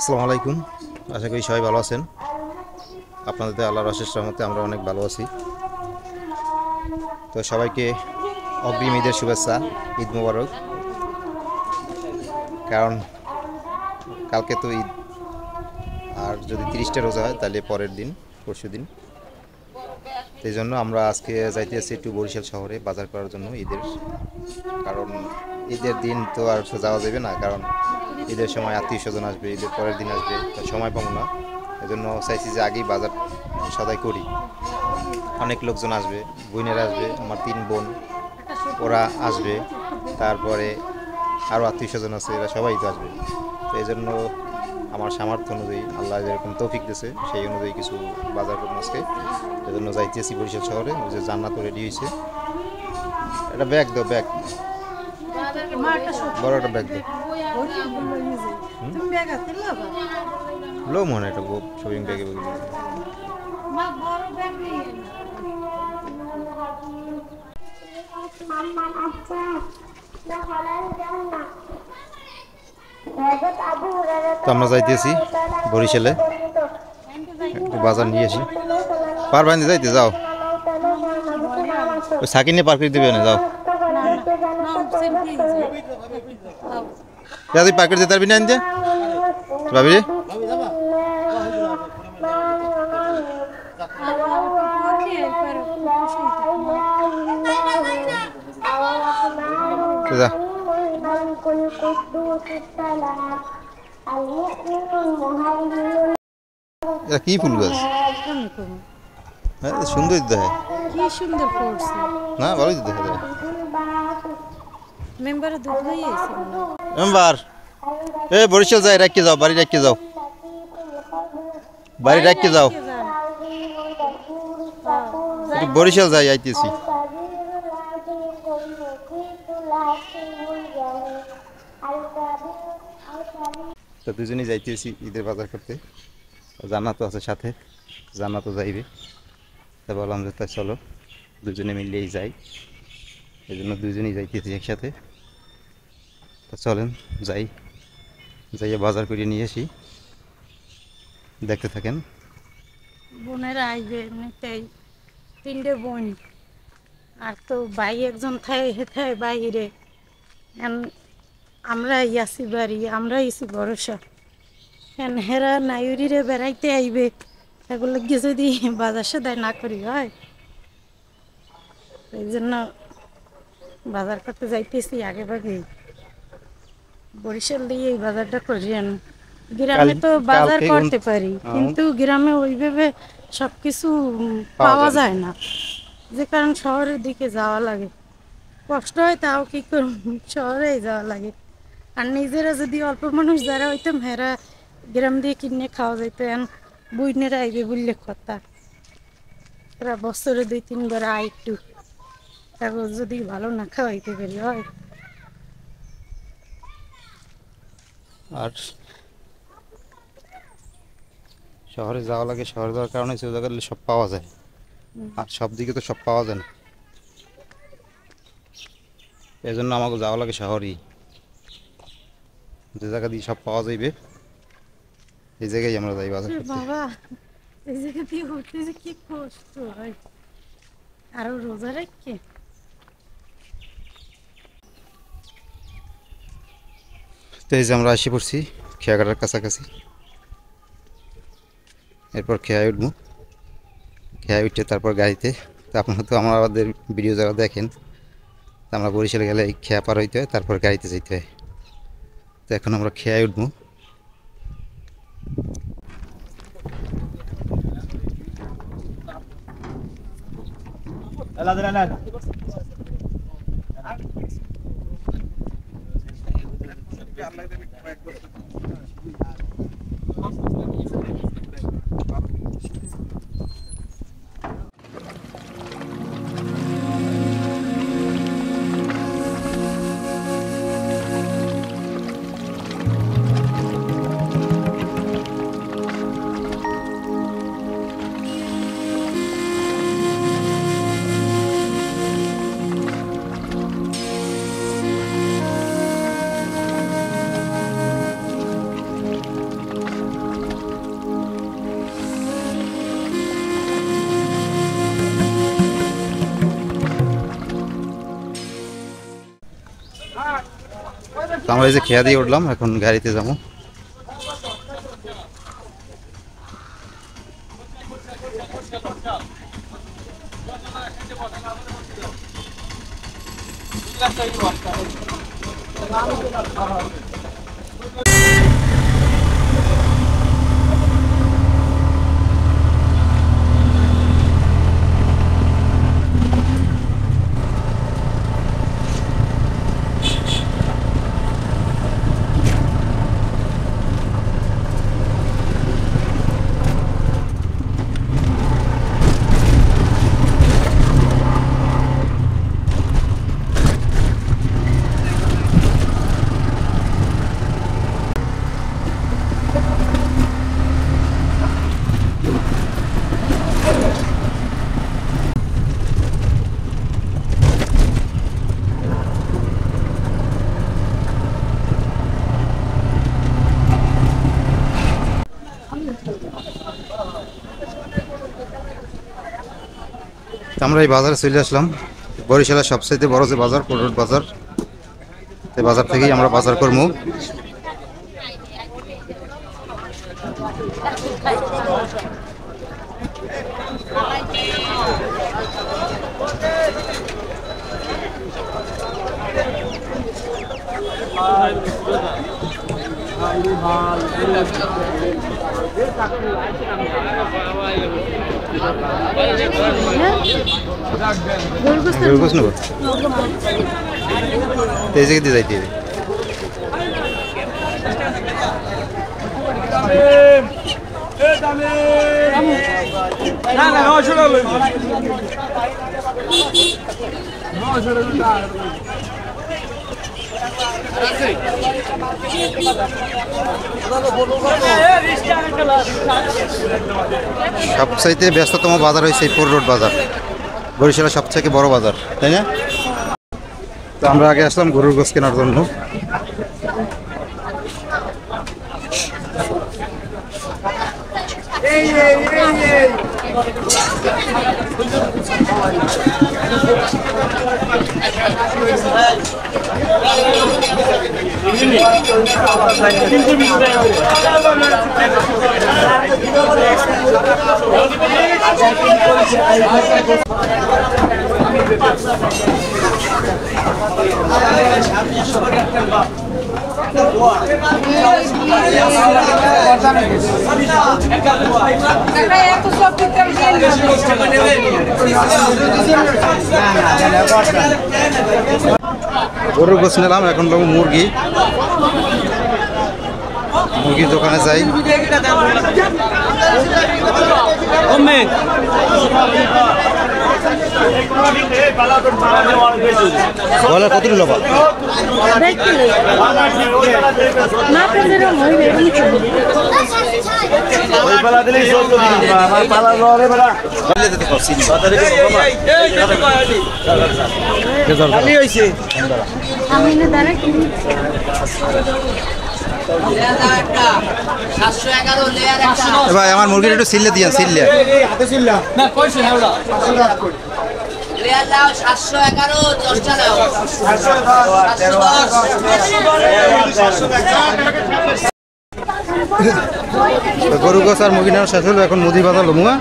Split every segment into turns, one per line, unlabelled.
আসসালামু আলাইকুম। আশা করি সবাই ভালো আছেন। আপনাদের আল্লাহর অশেষ রহমতে আমরা অনেক ভালো আছি। তো সবাইকে অগ্রিম ঈদের শুভেচ্ছা, ঈদ মোবারক। কারণ কালকে তো ঈদ, আর যদি 30টা রোজা হয় তাহলে পরের দিন, পরশু দিন। এই জন্য আমরা আজকে যাইতেছি একটু বরিশাল শহরে বাজার করার জন্য ঈদের। কারণ ঈদের দিন তো আর যাওয়া যাবে না, কারণ ঈদের সময় আত্মীয় স্বজন আসবে, ঈদের পরের দিন আসবে, তো সময় পাবো না। এজন্য চাইছি যে আগেই বাজার সদাই করি। অনেক লোকজন আসবে, বোনেরা আসবে, আমার 3 বোন ওরা আসবে, তারপরে আরও আত্মীয় স্বজন আছে, এরা সবাই তো আসবে। তো এই জন্য আমার সামর্থ্য অনুযায়ী আল্লাহ যেরকম তৌফিক দিয়েছে সেই অনুযায়ী কিছু বাজার করবো আজকে। এই জন্য যাইতেছি বরিশাল শহরে। ওই যে জান্নাত রেডি হয়েছে। একটা ব্যাগ দাও, ব্যাগ, বড় একটা ব্যাগ দাও। লো মনে একটা শপিং ব্যাগে তো আমরা যাইতেছি বরিশালে, একটু বাজার নিয়ে আসি। পার বাইন্দে যাইতে যাও, ওই সাকি নিয়ে পার করে দিবে না, যাও। তুই পার করে দিতে পারবি না আনতে ভাবি রে? যা। এটা কি ফুল গাছ? হ্যাঁ সুন্দর দেখে।
কি সুন্দর করছে।
না ভালোই তো দেখা যায়।
মেম্বারে দুধ লই আইছে
মেম্বার এ বরিশাল যাই, রাখতে যাও, বাড়ি রাখতে যাও, বাড়ি রাখতে যাও। বরিশাল যাই, আইতেছি। তো দুজনেই যাইতেছি ঈদের বাজার করতে। জান্নাতও আছে সাথে, জান্নাতও যাইবে। তা বললাম যে তাই চলো দুজনে মিলিয়েই যাই। এই জন্য দুজনেই যাইতেছি একসাথে। তা চলেন যাই, যাইয়ে বাজার করে নিয়ে আসি। দেখতে থাকেন।
বোনেরা আইবে এমনিতেই 3টে বোন, আর তো ভাই একজন থাই বাইরে। আমরা ইয়াসি বাড়ি, আমরা ইসি ভরসা হেরা নাইরিরে বেড়াইতে আইবে, এগুলো গিয়ে যদি বাজার সদাই না করি হয়। এই জন্য বাজার করতে যাইতেছি আগে ভাগেই। বরিশাল দিয়ে এই বাজারটা করি। গ্রামে তো বাজার করতে পারি, কিন্তু গ্রামে ওইভাবে সবকিছু পাওয়া যায় না, যে কারণ শহরের দিকে যাওয়া লাগে। কষ্ট হয়, তাও কি করব, শহরেই যাওয়া লাগে। আর নিজেরা যদি অল্প মানুষ যারা হইতাম, হেরা গ্রাম দিয়ে কিনে খাওয়া যাইত। এখন বুইনেরা আইবে বললে কথা, এরা বছরে 2-3 বার আয়, একটু তারপর যদি ভালো না খাওয়াইতে পারি হয়।
আর শহরে যাওয়া লাগে, শহরে যাওয়ার কারণে সে জায়গায় সব পাওয়া যায়, আর সব দিকে তো সব পাওয়া যায় না। এই জন্য আমাকে যাওয়া লাগে শহরেই, যে জায়গা দিয়ে সব পাওয়া যাইবে এই জায়গায় আমরা যাই বাজার করতে।
বাবা, এই জায়গা দিয়ে উঠতে যে কি কষ্ট হয়, আরো রোজা রাখকে।
তো এই যে আমরা এসে পড়ছি খেয়াঘাটার কাছাকাছি। এরপর খেয়ায় উঠবো, খেয়ায় উঠে তারপর গাড়িতে। তো আপনারা তো আমাদের ভিডিও যারা দেখেন, তো আমরা বরিশালে গেলে এই খেয়া পার হইতে হয়, তারপর গাড়িতে যেতে হয়। তো এখন আমরা খেয়ায় উঠবো। আমরা এই যে খেয়া দিয়ে উঠলাম, এখন গাড়িতে যাবো। আমরা এই বাজারে চলে আসলাম। বরিশালের সবচেয়ে বড় যে বাজার, পোর্ট বাজার, এই বাজার থেকেই আমরা বাজার করবো। গোছ নেব, এই জায়গায় দিয়ে যাইতে হবে। সবচাইতে ব্যস্ততম বাজার হয়েছে এই পোর্ট রোড বাজার, বরিশালের সবথেকে বড় বাজার, তাই না? তো আমরা আগে আসলাম গরুর গোশ কেনার জন্য। গরুর গোশ নিলাম, এখন লোক মুরগি, মুরগির দোকানে যাই। কত লোক ভাই আমার মুরগিটা একটু সিললে দিয়ে সিললে গরু গোছ আর মুরগি নেওয়া শেষ হলো, এখন মুদি বাজার লমুয়া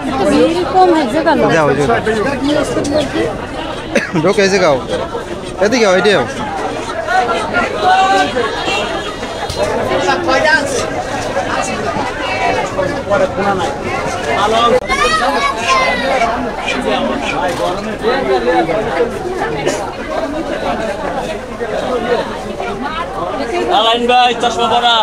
ঢোক এই জায়গাও এদিকে এটাও
আলাইন ভাই চশমা পরা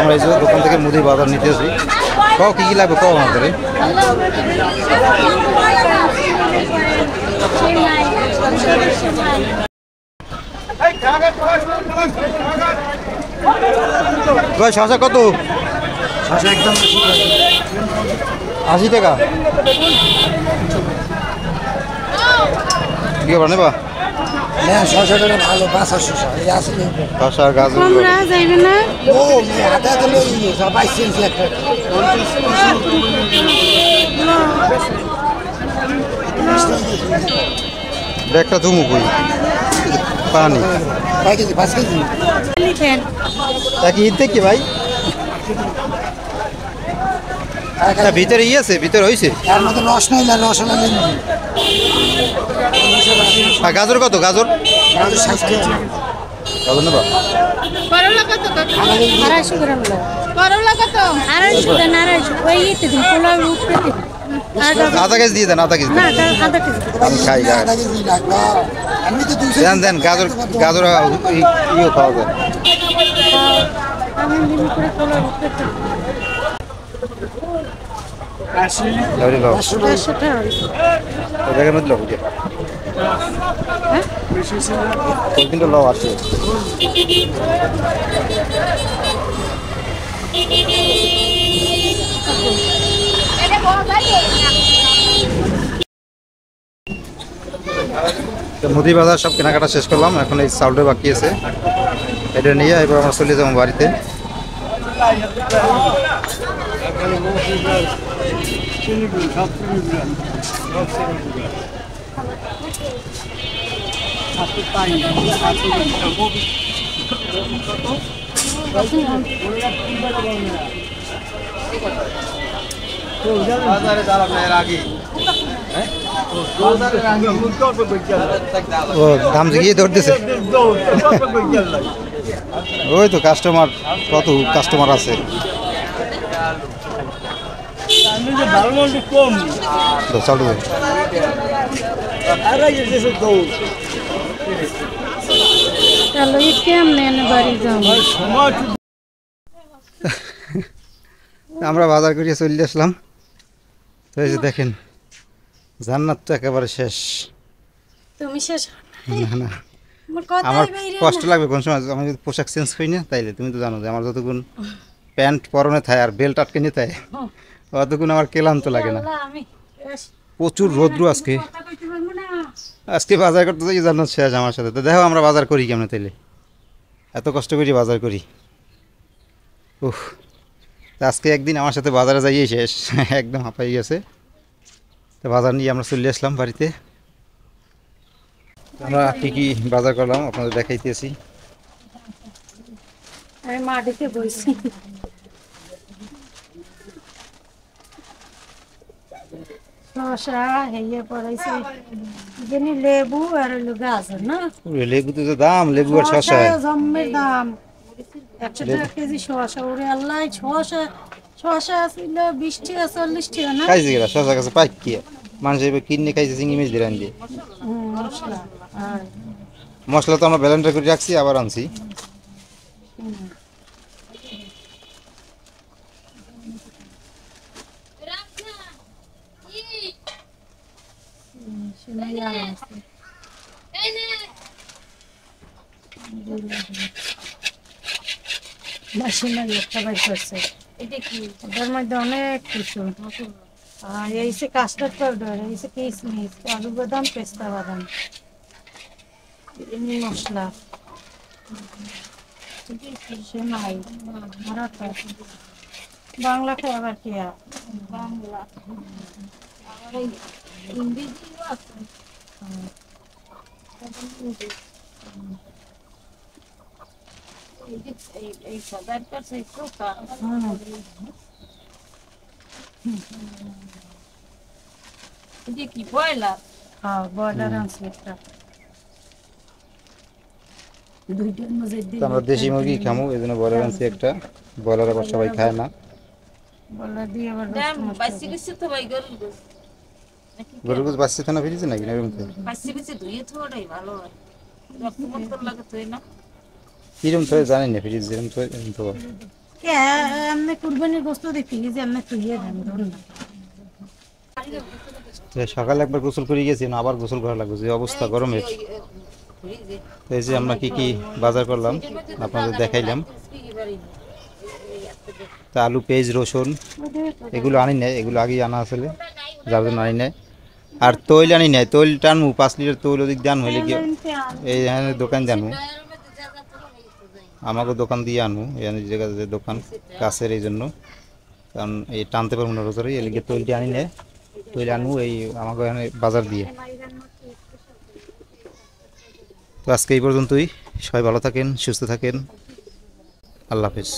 আমরা এই দোকান থেকে মুদি বাজার নিতে আসি। কও কি কি লাগবে কও আমাদের শশা কত? শশা একদম 80 টাকা। কি খবর নেবা?
ভালো বাসা শশা
শশা গাজর
কমরা যাইবে না
ও আদা দিলে সবাই সেন্স একটা
ব্যাগটা ধুমু কই পানি
5 কেজি 5 কেজি
লিখেন
কি ঈদ থেকে ভাই ভিতরে আছে ভিতরে হয়েছে
এর মধ্যে রস নাই না রস হলে নিন
আর গাজর কত গাজর
60 কেজি
গাজর নেবা
করলা কত 250 গ্রাম লো করলা কত 250 দেন 250 ওই ইতে দিন পোলাও উঠতে দিন
আধা কেজি দিয়ে দেন আধা কেজি
না আধা কেজি
আমি খাই গা
আধা কেজি লাগবে আমি তো 200
দেন দেন গাজর গাজর ইয়ে খাওয়া যায়
আমি দিন করে পোলাও উঠতে দিন
লাউরি লাউ
100 টাকা
ওই জায়গার মধ্যে লাউ দিয়ে ওই কিন্তু লাউ আছে মুদি বাজার সব কেনাকাটা শেষ করলাম এখন এই চাউলটা বাকি আছে এটা নিয়ে এবার আমরা চলে যাবো বাড়িতে ও দাম জিগিয়ে ধরতেছে ওই তো কাস্টমার কত কাস্টমার আছে চালু
চলো এই কেমনে বাড়ি যাও
আমরা বাজার করিয়ে চলে আসলাম তো এই যে দেখেন জান্নাত তো একেবারে শেষ
তুমি শেষ
না না
আমার কথা
আমার
বাইরে
কষ্ট লাগবে কোন সময় আমি যদি পোশাক চেঞ্জ করি না তাইলে তুমি তো জানো যে আমার যতক্ষণ প্যান্ট পরনে থাকে আর বেল্ট আটকে নিয়ে থাকে অতক্ষণ আমার ক্লান্ত লাগে না
আমি
প্রচুর রৌদ্র আজকে
কথা কইতে পারবো না
আজকে বাজার করতে যাই জান্নাত শেষ আমার সাথে তো দেখো আমরা বাজার করি কেমন তাইলে এত কষ্ট করি বাজার করি উফ তা আজকে একদিন আমার সাথে বাজারে যাইয়ে শেষ একদম হাঁপাই গেছে তো বাজার নিয়ে আমরা চলে আসলাম বাড়িতে আমরা কী কী বাজার করলাম আপনাদের দেখাইতেছি
আমি মাটিতে বইছি শসা হেয়ে পড়াইছে জানি লেবু আর হলো গাজর না
লেবু তো দাম লেবু আর শসা
শসায় জম্মের দাম 100 টাকা কেজি শসা ওরে আল্লাহ শসা ছিল 20 টাকা 40 টাকা না
খাইছে গেলা শসা কাছে পাই কি মানুষ এবার কিনে খাইছে চিংড়ি মাছ দিয়ে রান্ধি
মশলা আর
মশলা তো আমরা ব্যালেন্ডার করে রাখছি আবার আনছি
সিমাইয়া আছে মেশিনের একটা বাইর করছে এটার মধ্যে অনেক কিছু আর এইসে কাস্টার্ড পাউডার এইসে কিশমিশ কাজু বাদাম পেস্তা বাদাম এমনি মশলা সেমাই মারাঠা বাংলা খাই আবার কি বাংলা আমার এই ইংরেজি আছে এই সদার কাছে কোকা এটা কি বয়লার হ্যাঁ বয়লার আনছি একটা দুইটার মধ্যে
তো আমরা দেশি মুরগি খামু এই জন্য বয়লার আনছি একটা বয়লার আবার সবাই খায় না
বয়লার দিয়ে আবার
বাইসি গেছে তো ভাই গরুর গোস
গরুর গোস বাচ্চা থানা ফিরেছে নাকি না এরকম তো
বাইসি গেছে ধুয়ে থোড়াই ভালো হয় রক্তমত লাগে তো না
কিরম তো জানি না ফিরিজ যেরকম তো এরকম তো
কে এমনি কুরবানির গোশত দেখি যে এমনি তুইয়ে দেন ধরুন না
তো সকালে একবার গোসল করে গেছি না আবার গোসল করা লাগবে যে অবস্থা গরমের তো এই যে আমরা কি কি বাজার করলাম আপনাদের দেখাইলাম তা আলু পেঁয়াজ রসুন এগুলো আনি নাই এগুলো আগেই আনা আসলে যার জন্য আনি নাই আর তৈল আনি নাই তৈল টানমু 5 লিটার তৈল ওদিক দান হইলে কি এই দোকান জানবো আমাকে দোকান দিয়ে আনবো এই জায়গাতে দোকান কাছের এই জন্য কারণ এই টানতে পারবো না রোজারে এই লিগে তৈলটি আনি নেয় তৈরি আনবো এই আমাকে এখানে বাজার দিয়ে। তো আজকে এই পর্যন্তই, সবাই ভালো থাকেন, সুস্থ থাকেন, আল্লাহ হাফেজ।